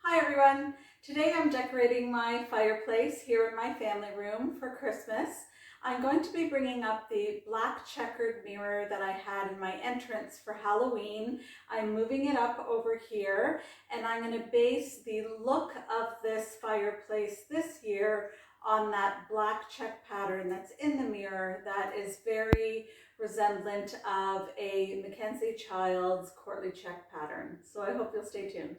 Hi everyone! Today I'm decorating my fireplace here in my family room for Christmas. I'm going to be bringing up the black checkered mirror that I had in my entrance for Halloween. I'm moving it up over here and I'm going to base the look of this fireplace this year on that black check pattern that's in the mirror that is very resemblant of a MacKenzie-Childs courtly check pattern. So I hope you'll stay tuned.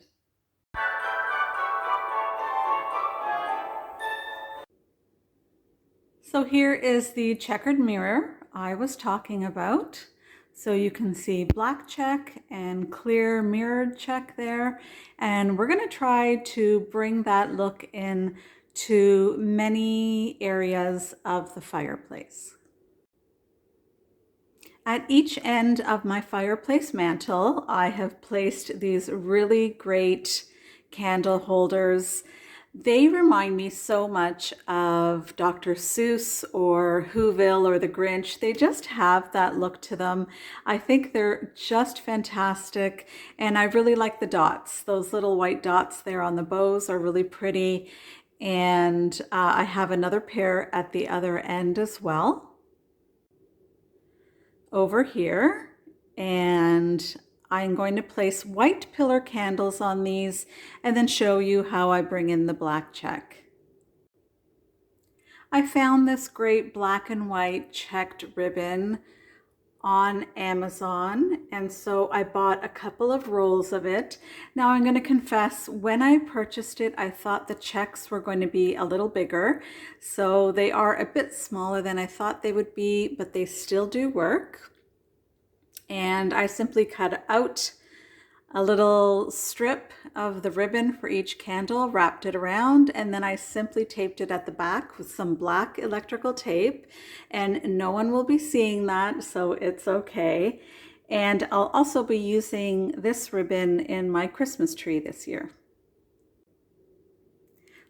So here is the checkered mirror I was talking about. So you can see black check and clear mirrored check there. And we're going to try to bring that look in to many areas of the fireplace. At each end of my fireplace mantle, I have placed these really great candle holders. They remind me so much of Dr. Seuss or Whoville or the Grinch. They just have that look to them. I think they're just fantastic. And I really like the dots. Those little white dots there on the bows are really pretty. And I have another pair at the other end as well over here, and I'm going to place white pillar candles on these and then show you how I bring in the black check. I found this great black and white checked ribbon on Amazon, and so I bought a couple of rolls of it. Now I'm going to confess, when I purchased it, I thought the checks were going to be a little bigger, so they are a bit smaller than I thought they would be, but they still do work. And I simply cut out a little strip of the ribbon for each candle, wrapped it around, and then I simply taped it at the back with some black electrical tape, and no one will be seeing that, so it's okay. And I'll also be using this ribbon in my Christmas tree this year.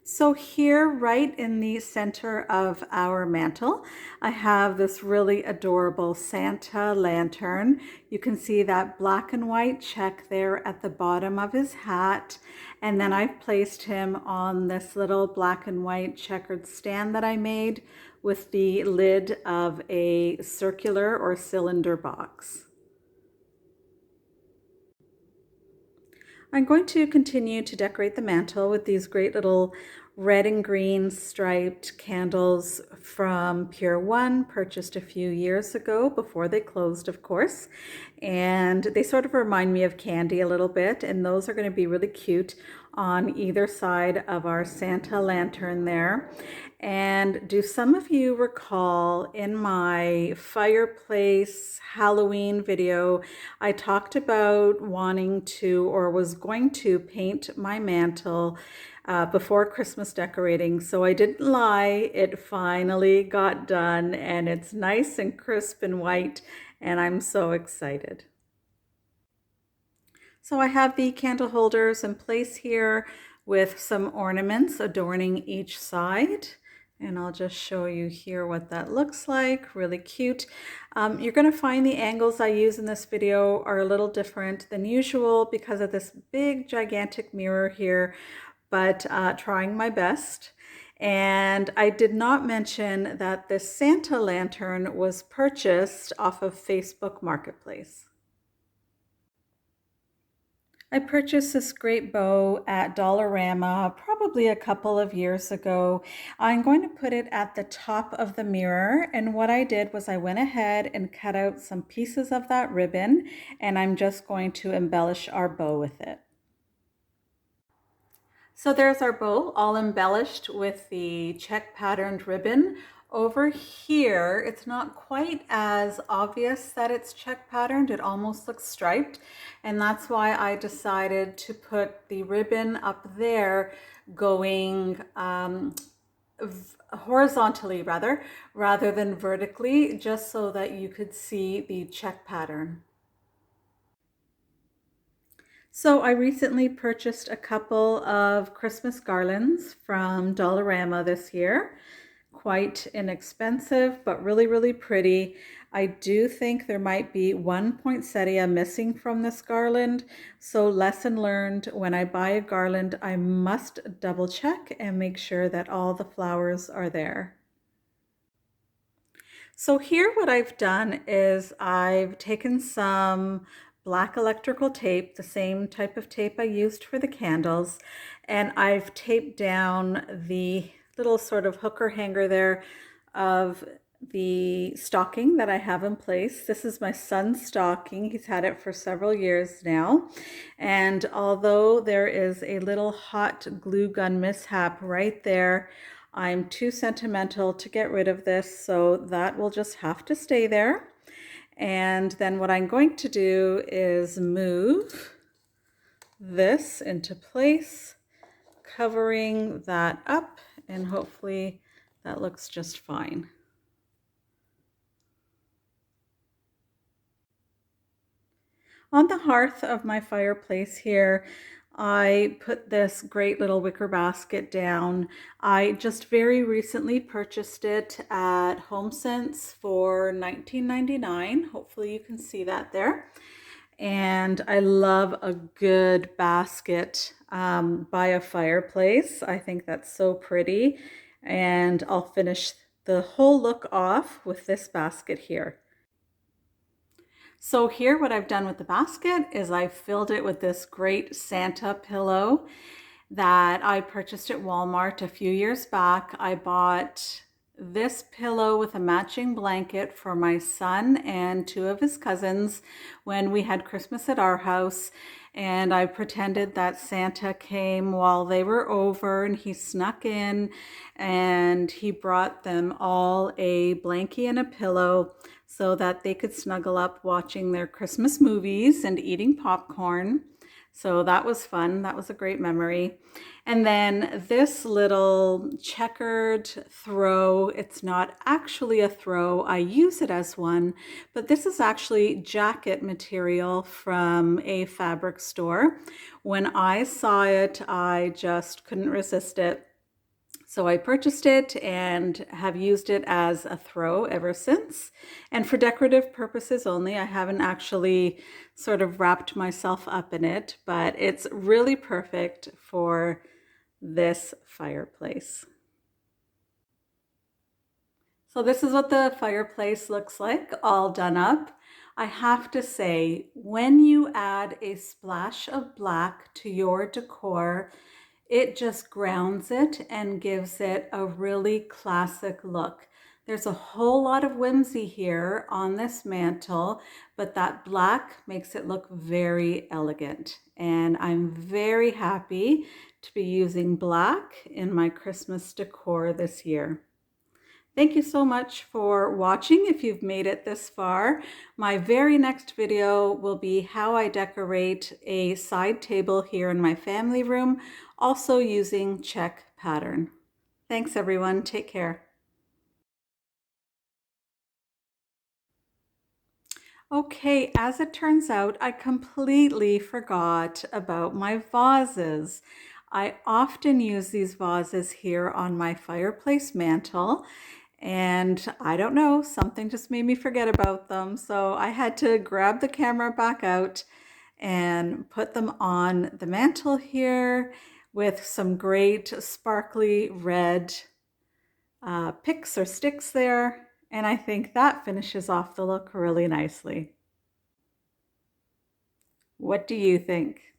So here, right in the center of our mantle, I have this really adorable Santa lantern. You can see that black and white check there at the bottom of his hat. And then I've placed him on this little black and white checkered stand that I made with the lid of a circular or cylinder box. I'm going to continue to decorate the mantle with these great little red and green striped candles from Pure One, purchased a few years ago before they closed, of course. And they sort of remind me of candy a little bit, and those are going to be really cute on either side of our Santa lantern there. And do some of you recall in my fireplace Halloween video, I talked about wanting to, or was going to, paint my mantle before Christmas decorating. So I didn't lie, it finally got done and it's nice and crisp and white, and I'm so excited. So I have the candle holders in place here with some ornaments adorning each side. And I'll just show you here what that looks like, really cute. You're gonna find the angles I use in this video are a little different than usual because of this big gigantic mirror here, but trying my best. And I did not mention that this Santa lantern was purchased off of Facebook Marketplace. I purchased this great bow at Dollarama probably a couple of years ago. I'm going to put it at the top of the mirror, and what I did was I went ahead and cut out some pieces of that ribbon, and I'm just going to embellish our bow with it. So there's our bow all embellished with the check patterned ribbon. Over here, it's not quite as obvious that it's check patterned. It almost looks striped. And that's why I decided to put the ribbon up there going horizontally rather than vertically, just so that you could see the check pattern. So I recently purchased a couple of Christmas garlands from Dollarama this year. quite inexpensive, but really, really pretty. I do think there might be one poinsettia missing from this garland. So lesson learned, when I buy a garland, I must double check and make sure that all the flowers are there. So here what I've done is I've taken some black electrical tape, the same type of tape I used for the candles, and I've taped down the little sort of hooker hanger there of the stocking that I have in place. This is my son's stocking. He's had it for several years now. And although there is a little hot glue gun mishap right there, I'm too sentimental to get rid of this, so that will just have to stay there. And then what I'm going to do is move this into place, covering that up, and hopefully that looks just fine. On the hearth of my fireplace here, I put this great little wicker basket down. I just very recently purchased it at HomeSense for $19.99. Hopefully you can see that there. And I love a good basket by a fireplace. I think that's so pretty. And I'll finish the whole look off with this basket here. So here what I've done with the basket is I've filled it with this great Santa pillow that I purchased at Walmart a few years back. I bought this pillow with a matching blanket for my son and two of his cousins when we had Christmas at our house. And I pretended that Santa came while they were over, and he snuck in and he brought them all a blankie and a pillow so that they could snuggle up watching their Christmas movies and eating popcorn. So that was fun. That was a great memory. And then this little checkered throw, it's not actually a throw. I use it as one, but this is actually jacket material from a fabric store. When I saw it, I just couldn't resist it. So I purchased it and have used it as a throw ever since. And for decorative purposes only, I haven't actually sort of wrapped myself up in it, but it's really perfect for this fireplace. So this is what the fireplace looks like, all done up. I have to say, when you add a splash of black to your decor, it just grounds it and gives it a really classic look. There's a whole lot of whimsy here on this mantle, but that black makes it look very elegant. And I'm very happy to be using black in my Christmas decor this year. Thank you so much for watching if you've made it this far. My very next video will be how I decorate a side table here in my family room, also using check pattern. Thanks everyone, take care. Okay, as it turns out, I completely forgot about my vases. I often use these vases here on my fireplace mantle, and I don't know, something just made me forget about them. So I had to grab the camera back out and put them on the mantle here with some great sparkly red picks or sticks there. And I think that finishes off the look really nicely. What do you think?